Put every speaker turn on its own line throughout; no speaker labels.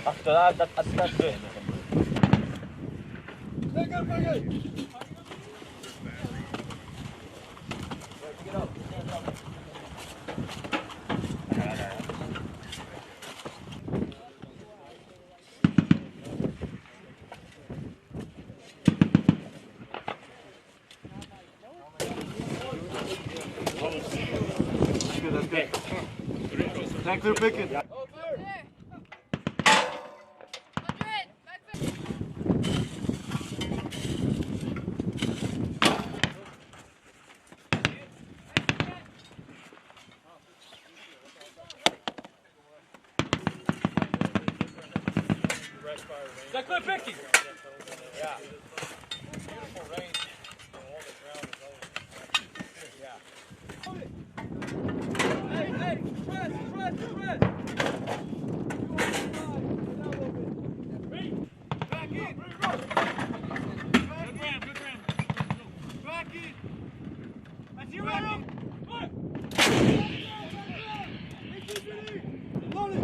After that, that's good.
That's good. Tank clear picking.
Tank clear picking. Yeah. Beautiful range. All the ground is always. Yeah. Hey, press. Back in. Good ram. Back in. That's you, Adam. Load it.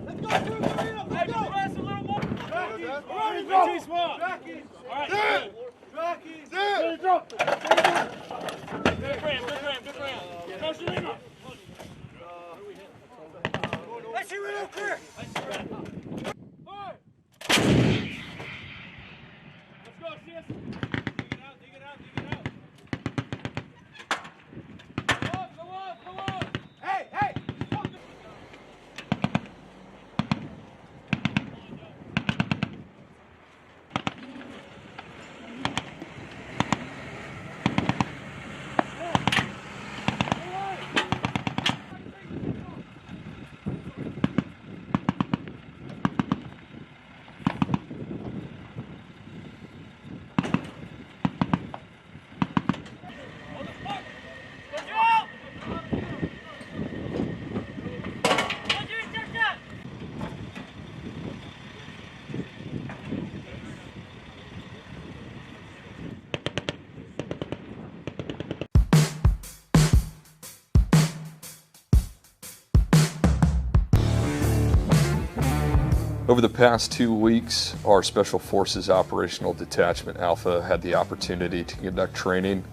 Let's go, let's go. Press a little more. Back in. Back in. All right, good. Back in. Good ram. Go, Shalima. Let's see real clear. Let's go, sis. Dig it out. Go on. Hey.
Over the past 2 weeks, our Special Forces Operational Detachment Alpha had the opportunity to conduct training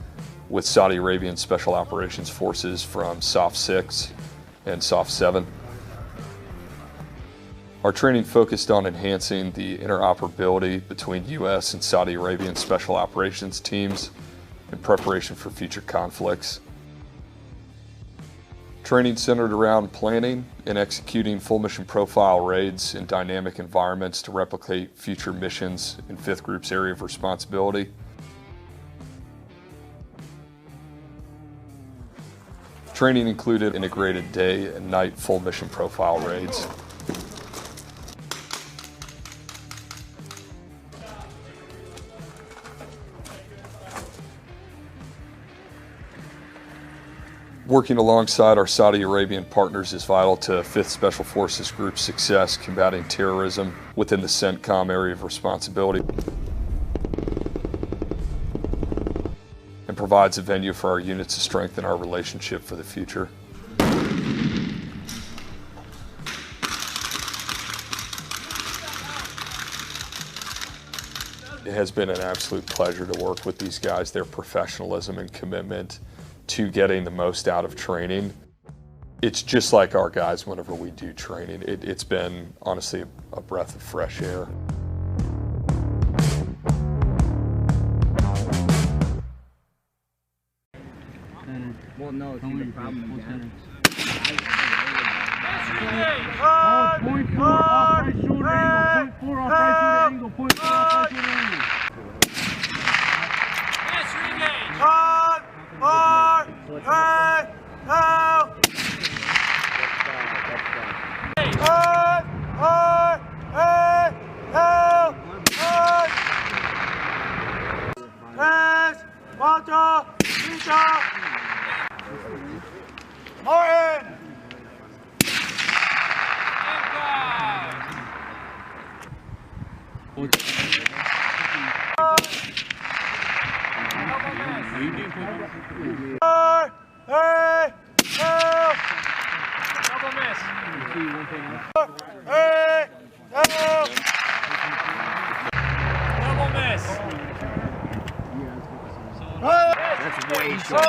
with Saudi Arabian Special Operations Forces from SOF 6 and SOF 7. Our training focused on enhancing the interoperability between U.S. and Saudi Arabian Special Operations teams in preparation for future conflicts. Training centered around planning and executing full mission profile raids in dynamic environments to replicate future missions in 5th Group's area of responsibility. Training included integrated day and night full mission profile raids. Working alongside our Saudi Arabian partners is vital to 5th Special Forces Group's success combating terrorism within the CENTCOM area of responsibility, and provides a venue for our units to strengthen our relationship for the future. It has been an absolute pleasure to work with these guys. Their professionalism and commitment to getting the most out of training. It's just like our guys whenever we do training. It's been, honestly, a breath of fresh air.
Well, no, see, the problem is
Point 4 off right shoulder angle. Point 4 off right shoulder angle. Point 4 off right shoulder angle.
Yes, reengage.
Martin!
Double miss. Double miss.
That's way short.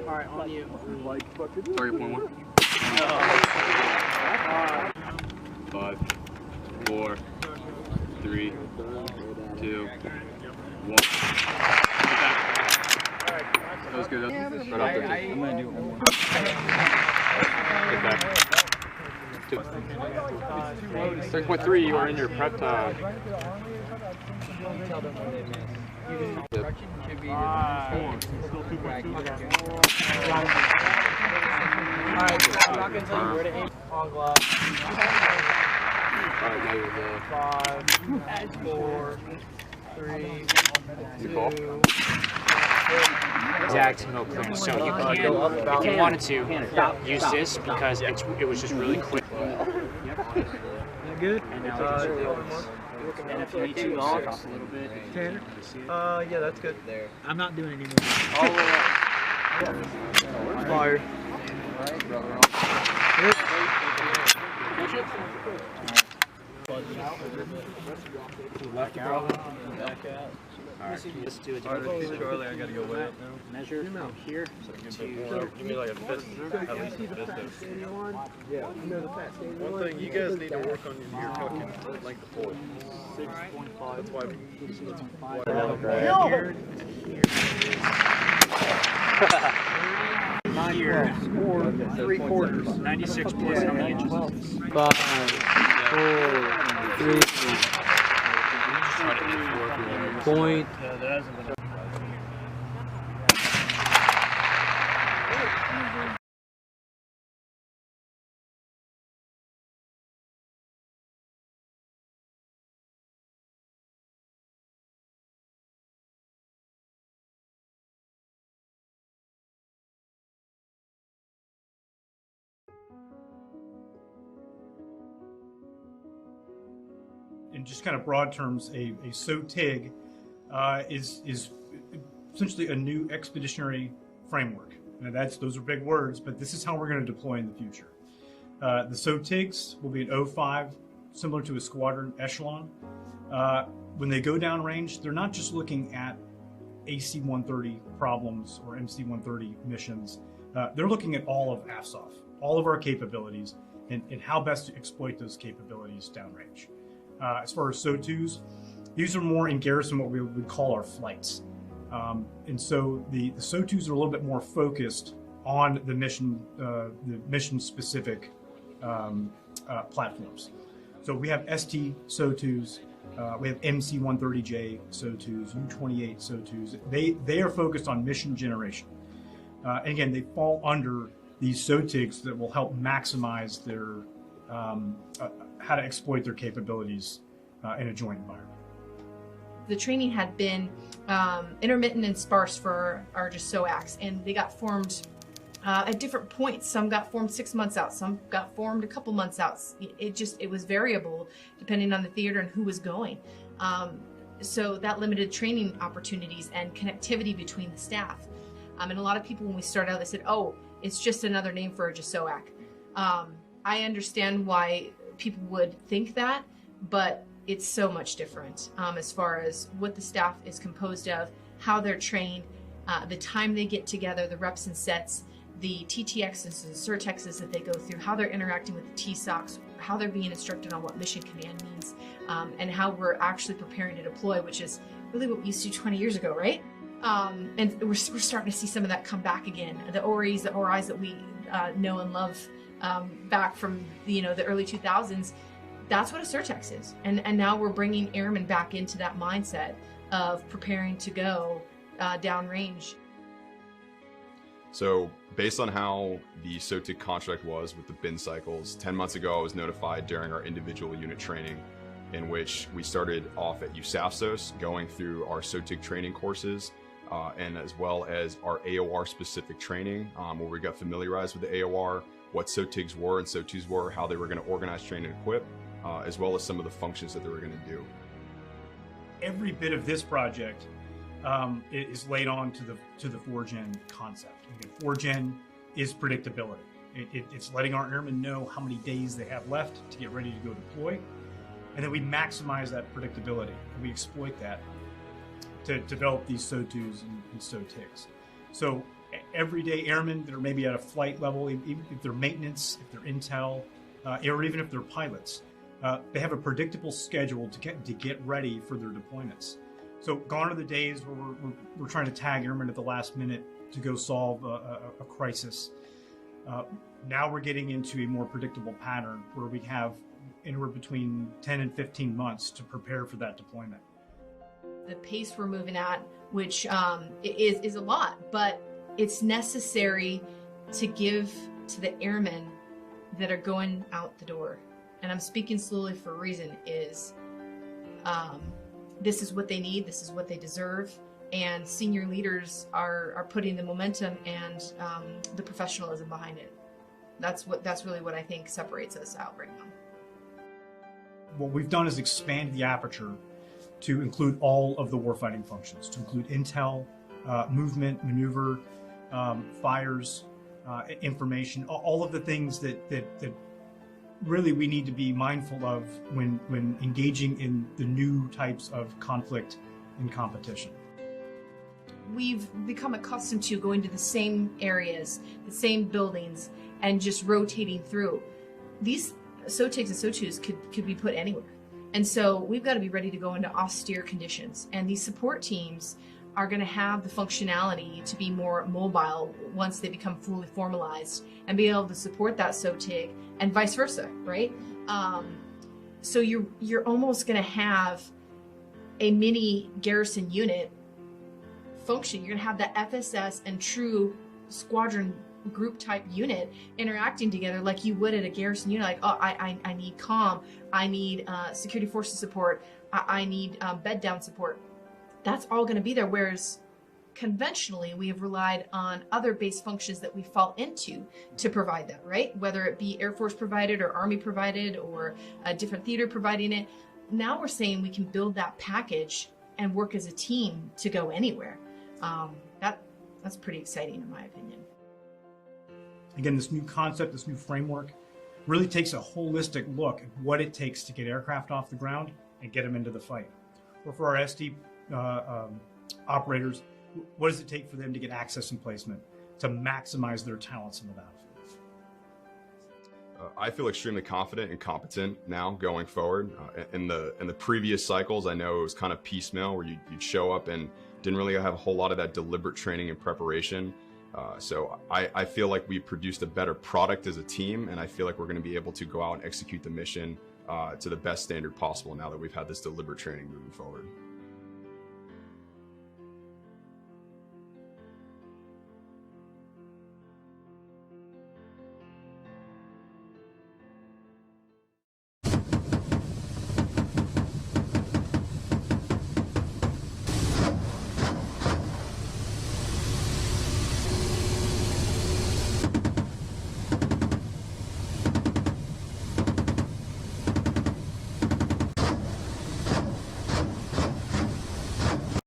Alright, on you.
Target point 1. 5, 4, 3, 2, 1. That was good. Right out there.
I'm gonna do it one more.
Get back. 6.3, you are in your prep time.
Tell them when they miss.
Yep.
Should be
Still 2.2.
Alright, I'm not gonna tell you where to aim. On glove.
Alright, now you're
5, 4, 3,
Good call.
2.
Exact no clearance. So you can, if you wanted to, use this because it was just really quick.
Good?
And now we can just and if you need to stop a little bit.
Tanner? Yeah, that's good. I'm not doing any more.
all the way up.
Fired.
Push it.
Left brother. Back out.
Alright, let's do it.
Charlie, I gotta go way up now.
Measure from here to
Give me like a fist, at least a fist.
Yeah, you know the fat standing
One thing, you guys need to work on your fucking length of pull. 6.5. That's why
here.
3/4.
96 plus how many inches?
5, 4, 3. Point.
In just kind of broad terms, a SOTIG is essentially a new expeditionary framework. Now those are big words, but this is how we're going to deploy in the future. The SOTIGs will be an O5, similar to a squadron echelon. When they go downrange, they're not just looking at AC-130 problems or MC-130 missions. They're looking at all of AFSOF, all of our capabilities, and how best to exploit those capabilities downrange. As far as SO2s, these are more in garrison what we would call our flights. And so the SO2s are a little bit more focused on the mission-specific platforms. So we have ST SO2s, we have MC-130J SO2s, U-28 SO2s. They are focused on mission generation. And again, they fall under these SOTIGs that will help maximize their how to exploit their capabilities in a joint environment.
The training had been intermittent and sparse for our just SOACs, and they got formed at different points. Some got formed 6 months out, some got formed a couple months out. It was variable depending on the theater and who was going. So that limited training opportunities and connectivity between the staff. And a lot of people, when we started out, they said, "Oh, it's just another name for a JSOAC." I understand why people would think that, but it's so much different as far as what the staff is composed of, how they're trained, the time they get together, the reps and sets, the TTXs and CERTXs that they go through, how they're interacting with the TSOCs, how they're being instructed on what mission command means, and how we're actually preparing to deploy, which is really what we used to do 20 years ago, right? And we're starting to see some of that come back again. The ORIs that we know and love back from the early 2000s, that's what a CERTX is. And now we're bringing airmen back into that mindset of preparing to go downrange.
So based on how the SOTIG contract was with the bin cycles, 10 months ago I was notified during our individual unit training in which we started off at USAFSOS, going through our SOTIG training courses, and as well as our AOR specific training, where we got familiarized with the AOR, what SOTIGs were and SOTUs were, how they were going to organize, train, and equip, as well as some of the functions that they were going to do.
Every bit of this project is laid on to the 4Gen concept. Again, 4Gen is predictability. It's letting our airmen know how many days they have left to get ready to go deploy, and then we maximize that predictability and we exploit that to develop these SOTUs and SOTIGs. So everyday airmen that are maybe at a flight level, even if they're maintenance, if they're intel, or even if they're pilots, they have a predictable schedule to get ready for their deployments. So gone are the days where we're trying to tag airmen at the last minute to go solve a crisis. Now we're getting into a more predictable pattern where we have anywhere between 10 and 15 months to prepare for that deployment.
The pace we're moving at, which is a lot, but it's necessary to give to the airmen that are going out the door. And I'm speaking slowly for a reason, is this is what they need, this is what they deserve, and senior leaders are putting the momentum and the professionalism behind it. That's really what I think separates us out right now.
What we've done is expand the aperture to include all of the warfighting functions, to include intel, movement, maneuver, fires, information, all of the things that really we need to be mindful of when engaging in the new types of conflict and competition.
We've become accustomed to going to the same areas, the same buildings, and just rotating through. These SOTIGs and SOTUs could be put anywhere. And so we've got to be ready to go into austere conditions. And these support teams are going to have the functionality to be more mobile once they become fully formalized and be able to support that SOTIG and vice versa, right? So you're almost going to have a mini garrison unit function. You're going to have that FSS and true squadron group type unit interacting together like you would at a garrison unit. Like, oh, I need comm, I need security forces support, I need bed down support. That's all going to be there. Whereas conventionally, we have relied on other base functions that we fall into to provide that, right? Whether it be Air Force provided or Army provided or a different theater providing it. Now we're saying we can build that package and work as a team to go anywhere. That's pretty exciting in my opinion.
Again, this new concept, this new framework really takes a holistic look at what it takes to get aircraft off the ground and get them into the fight. Or for our SD operators, what does it take for them to get access and placement to maximize their talents in the battlefield?
I feel extremely confident and competent now going forward. In the previous cycles, I know it was kind of piecemeal where you'd show up and didn't really have a whole lot of that deliberate training and preparation. So I feel like we produced a better product as a team, and I feel like we're going to be able to go out and execute the mission to the best standard possible now that we've had this deliberate training moving forward.